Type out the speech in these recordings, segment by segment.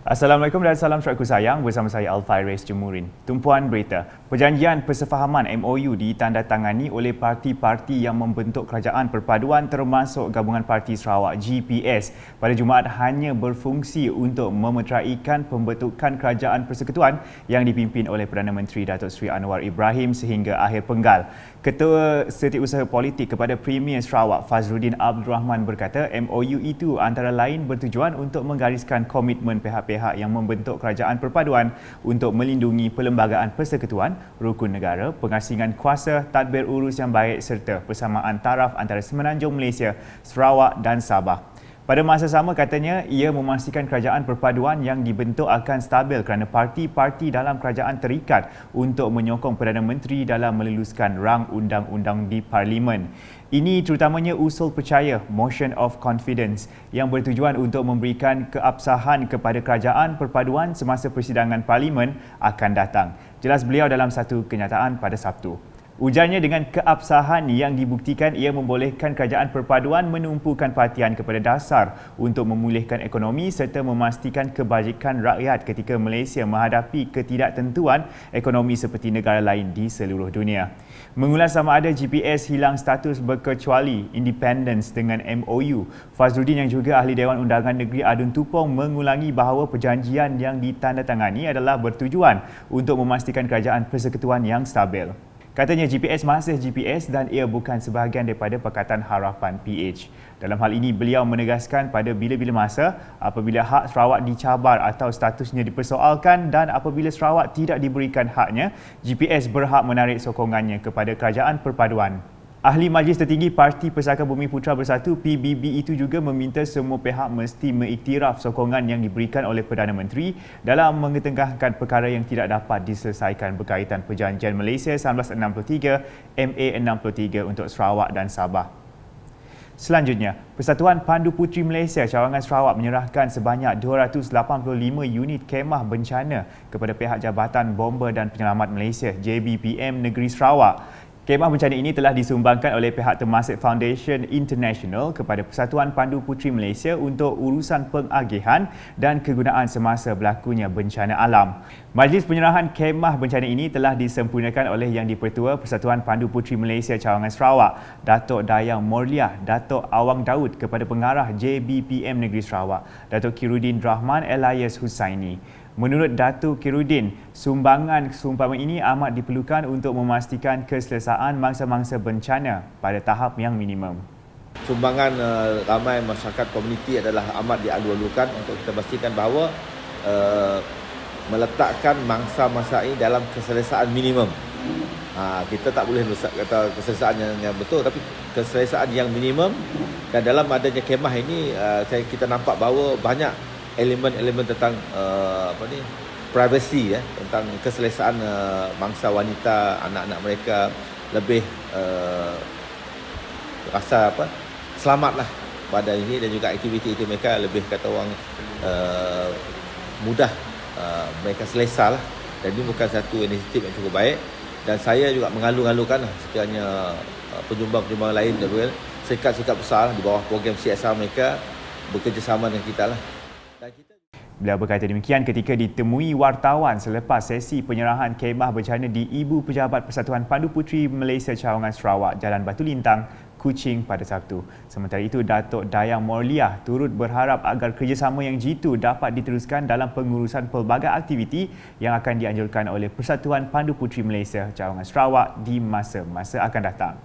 Assalamualaikum dan salam syarikat sayang, bersama saya Alfairez Jemurin. Tumpuan berita, perjanjian persefahaman MOU ditandatangani oleh parti-parti yang membentuk kerajaan perpaduan termasuk Gabungan Parti Sarawak GPS pada Jumaat hanya berfungsi untuk memeteraikan pembentukan kerajaan persekutuan yang dipimpin oleh Perdana Menteri Datuk Seri Anwar Ibrahim sehingga akhir penggal. Ketua Setiausaha Politik kepada Premier Sarawak Fazruddin Abdul Rahman berkata MOU itu antara lain bertujuan untuk menggariskan komitmen pihak-pihak yang membentuk kerajaan perpaduan untuk melindungi perlembagaan persekutuan, rukun negara, pengasingan kuasa, tadbir urus yang baik serta persamaan taraf antara Semenanjung Malaysia, Sarawak dan Sabah. Pada masa sama katanya, ia memastikan kerajaan perpaduan yang dibentuk akan stabil kerana parti-parti dalam kerajaan terikat untuk menyokong Perdana Menteri dalam meluluskan rang undang-undang di Parlimen. Ini terutamanya usul percaya Motion of Confidence yang bertujuan untuk memberikan keabsahan kepada kerajaan perpaduan semasa persidangan Parlimen akan datang. Jelas beliau dalam satu kenyataan pada Sabtu. Ujarnya dengan keabsahan yang dibuktikan ia membolehkan kerajaan perpaduan menumpukan perhatian kepada dasar untuk memulihkan ekonomi serta memastikan kebajikan rakyat ketika Malaysia menghadapi ketidaktentuan ekonomi seperti negara lain di seluruh dunia. Mengulas sama ada GPS hilang status berkecuali independence dengan MOU, Fazruddin yang juga ahli Dewan Undangan Negeri Adun Tupong mengulangi bahawa perjanjian yang ditandatangani adalah bertujuan untuk memastikan kerajaan persekutuan yang stabil. Katanya GPS masih GPS dan ia bukan sebahagian daripada Pakatan Harapan PH. Dalam hal ini, beliau menegaskan pada bila-bila masa apabila hak Sarawak dicabar atau statusnya dipersoalkan dan apabila Sarawak tidak diberikan haknya, GPS berhak menarik sokongannya kepada kerajaan perpaduan. Ahli Majlis Tertinggi Parti Persatuan Bumi Putera Bersatu PBB itu juga meminta semua pihak mesti mengiktiraf sokongan yang diberikan oleh Perdana Menteri dalam mengetengahkan perkara yang tidak dapat diselesaikan berkaitan Perjanjian Malaysia 1963 MA63 untuk Sarawak dan Sabah. Selanjutnya, Persatuan Pandu Puteri Malaysia Cawangan Sarawak menyerahkan sebanyak 285 unit kemah bencana kepada pihak Jabatan Bomber dan Penyelamat Malaysia JBPM Negeri Sarawak. Kemah bencana ini telah disumbangkan oleh pihak Temasek Foundation International kepada Persatuan Pandu Puteri Malaysia untuk urusan pengagihan dan kegunaan semasa berlakunya bencana alam. Majlis penyerahan kemah bencana ini telah disempurnakan oleh Yang di-Pertua Persatuan Pandu Puteri Malaysia Cawangan Sarawak, Datuk Dayang Morliah, Datuk Awang Daud kepada Pengarah JBPM Negeri Sarawak, Datuk Khairuddin Rahman Elias Husaini. Menurut Datuk Khairuddin, sumbangan seumpama ini amat diperlukan untuk memastikan keselesaan mangsa-mangsa bencana pada tahap yang minimum. Sumbangan ramai masyarakat komuniti adalah amat dialu-alukan untuk kita pastikan bahawa meletakkan mangsa-mangsa ini dalam keselesaan minimum. Kita tak boleh kata keselesaan yang betul, tapi keselesaan yang minimum. Dan dalam adanya kemah ini, kita nampak bahawa banyak elemen-elemen tentang privacy, tentang keselesaan mangsa wanita, anak-anak mereka lebih rasa selamatlah pada ini, dan juga aktiviti itu mereka lebih kata orang mudah, mereka selesa lah. Dan ini bukan satu inisiatif yang cukup baik, dan saya juga mengalu-alukan sekiranya penyumbang-penyumbang lain syarikat-syarikat besar di bawah program CSR mereka bekerjasama dengan kita lah. Beliau berkata demikian ketika ditemui wartawan selepas sesi penyerahan kemah bencana di Ibu Pejabat Persatuan Pandu Puteri Malaysia Cawangan Sarawak, Jalan Batu Lintang, Kuching pada Sabtu. Sementara itu, Datuk Dayang Morliah turut berharap agar kerjasama yang jitu dapat diteruskan dalam pengurusan pelbagai aktiviti yang akan dianjurkan oleh Persatuan Pandu Puteri Malaysia Cawangan Sarawak di masa-masa akan datang.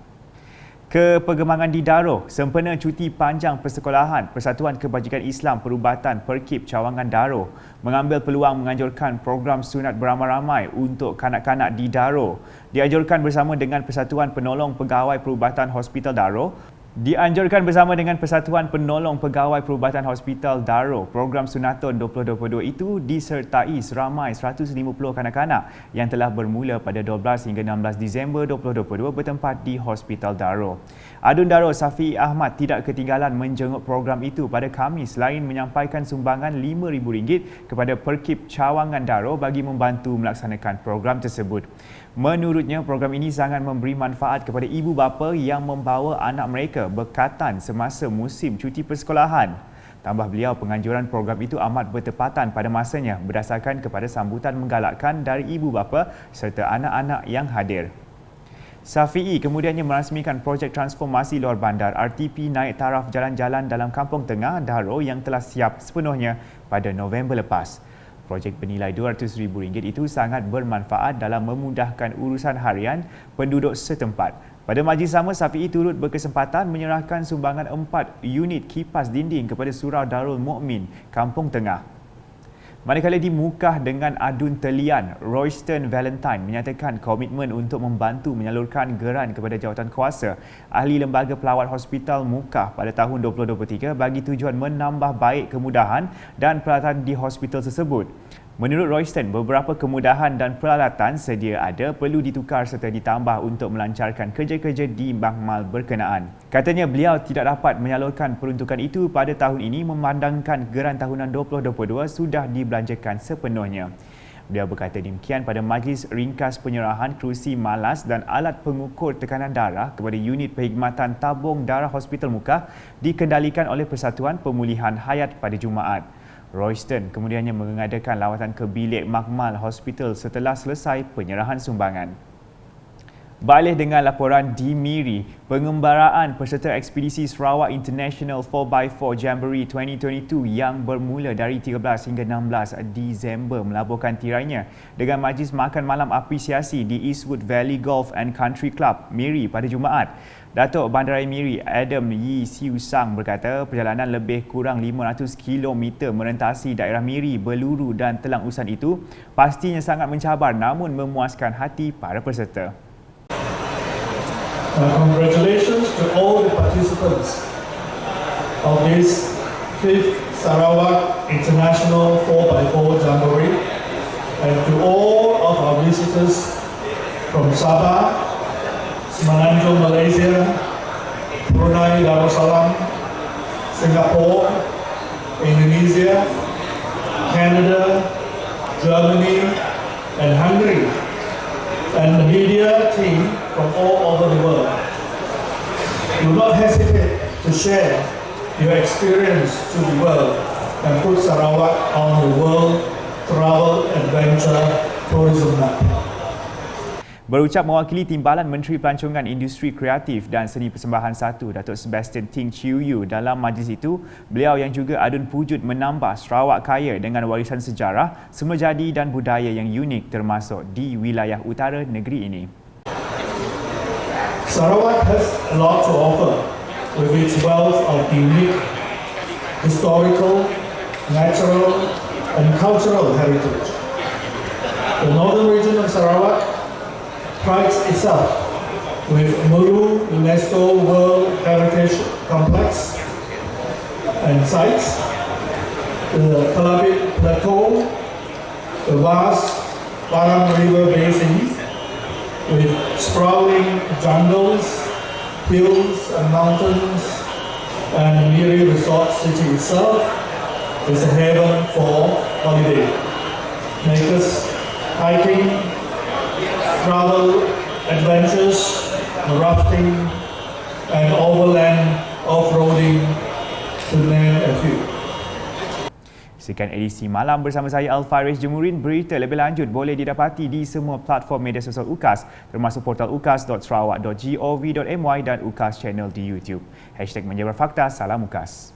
Kepergemangan di Daro, sempena cuti panjang persekolahan, Persatuan Kebajikan Islam Perubatan Perkip Cawangan Daro mengambil peluang menganjurkan program sunat beramai-ramai untuk kanak-kanak di Daro. Dianjurkan bersama dengan Persatuan Penolong Pegawai Perubatan Hospital Daro. Dianjurkan bersama dengan Persatuan Penolong Pegawai Perubatan Hospital Daro, program Sunaton 2022 itu disertai seramai 150 kanak-kanak yang telah bermula pada 12 hingga 16 Disember 2022 bertempat di Hospital Daro. Adun Daro Safi Ahmad tidak ketinggalan menjenguk program itu pada Khamis selain menyampaikan sumbangan RM5,000 kepada Perkip Cawangan Daro bagi membantu melaksanakan program tersebut. Menurutnya, program ini sangat memberi manfaat kepada ibu bapa yang membawa anak mereka berkatan semasa musim cuti persekolahan. Tambah beliau, penganjuran program itu amat bertepatan pada masanya berdasarkan kepada sambutan menggalakkan dari ibu bapa serta anak-anak yang hadir. Safi'i kemudiannya merasmikan projek transformasi luar bandar RTP naik taraf jalan-jalan dalam Kampung Tengah, Daro yang telah siap sepenuhnya pada November lepas. Projek bernilai RM200,000 itu sangat bermanfaat dalam memudahkan urusan harian penduduk setempat. Pada majlis sama, Safi'i turut berkesempatan menyerahkan sumbangan 4 unit kipas dinding kepada Surau Darul Mukmin, Kampung Tengah. Manakala di Mukah dengan adun telian, Royston Valentine menyatakan komitmen untuk membantu menyalurkan geran kepada jawatankuasa ahli Lembaga Pelawat Hospital Mukah pada tahun 2023 bagi tujuan menambah baik kemudahan dan peralatan di hospital tersebut. Menurut Royston, beberapa kemudahan dan peralatan sedia ada perlu ditukar serta ditambah untuk melancarkan kerja-kerja di mahmal berkenaan. Katanya beliau tidak dapat menyalurkan peruntukan itu pada tahun ini memandangkan geran tahunan 2022 sudah dibelanjakan sepenuhnya. Beliau berkata demikian pada majlis ringkas penyerahan kerusi malas dan alat pengukur tekanan darah kepada unit perkhidmatan tabung darah Hospital Mukah dikendalikan oleh Persatuan Pemulihan Hayat pada Jumaat. Royston kemudiannya mengadakan lawatan ke bilik mahmal hospital setelah selesai penyerahan sumbangan. Beralih dengan laporan di Miri, pengembaraan peserta ekspedisi Sarawak International 4x4 Jamboree 2022 yang bermula dari 13 hingga 16 Disember melaburkan tirainya dengan majlis makan malam apresiasi di Eastwood Valley Golf and Country Club, Miri pada Jumaat. Datuk Bandaraya Miri Adam Yi Siu Sang berkata perjalanan lebih kurang 500 km merentasi daerah Miri, Beluru dan Telang Usan itu pastinya sangat mencabar namun memuaskan hati para peserta. Congratulations to all the participants of this 5th Sarawak International 4x4 Jamboree and to all of our visitors from Sabah, Semenanjung Malaysia, Brunei Darussalam, Singapore, Indonesia, Canada, Germany and Hungary, and the media team from all over the world. Do not hesitate to share your experience to the world and put Sarawak on the world travel adventure tourism map. Berucap mewakili Timbalan Menteri Pelancongan Industri Kreatif dan Seni Persembahan 1, Datuk Sebastian Ting Chiu Yu dalam majlis itu, beliau yang juga adun pujud menambah Sarawak kaya dengan warisan sejarah, semenjadi dan budaya yang unik termasuk di wilayah utara negeri ini. Sarawak has a lot to offer with its wealth of unique historical, natural and cultural heritage. The northern region of Sarawak prides itself with Muru UNESCO World Heritage Complex and sites, the Kelabit Plateau, the vast Parang River Basin with sprawling jungles, hills and mountains, and Miri Resort City itself is a haven for holiday makers, hiking, travel, adventures, rafting, and overland off-roading, to name a few. Sekian edisi malam bersama saya Al-Faris Jemurin. Berita lebih lanjut boleh didapati di semua platform media sosial UKAS termasuk portal ukas.sarawak.gov.my dan UKAS Channel di YouTube. #Menjaga Fakta, salam UKAS.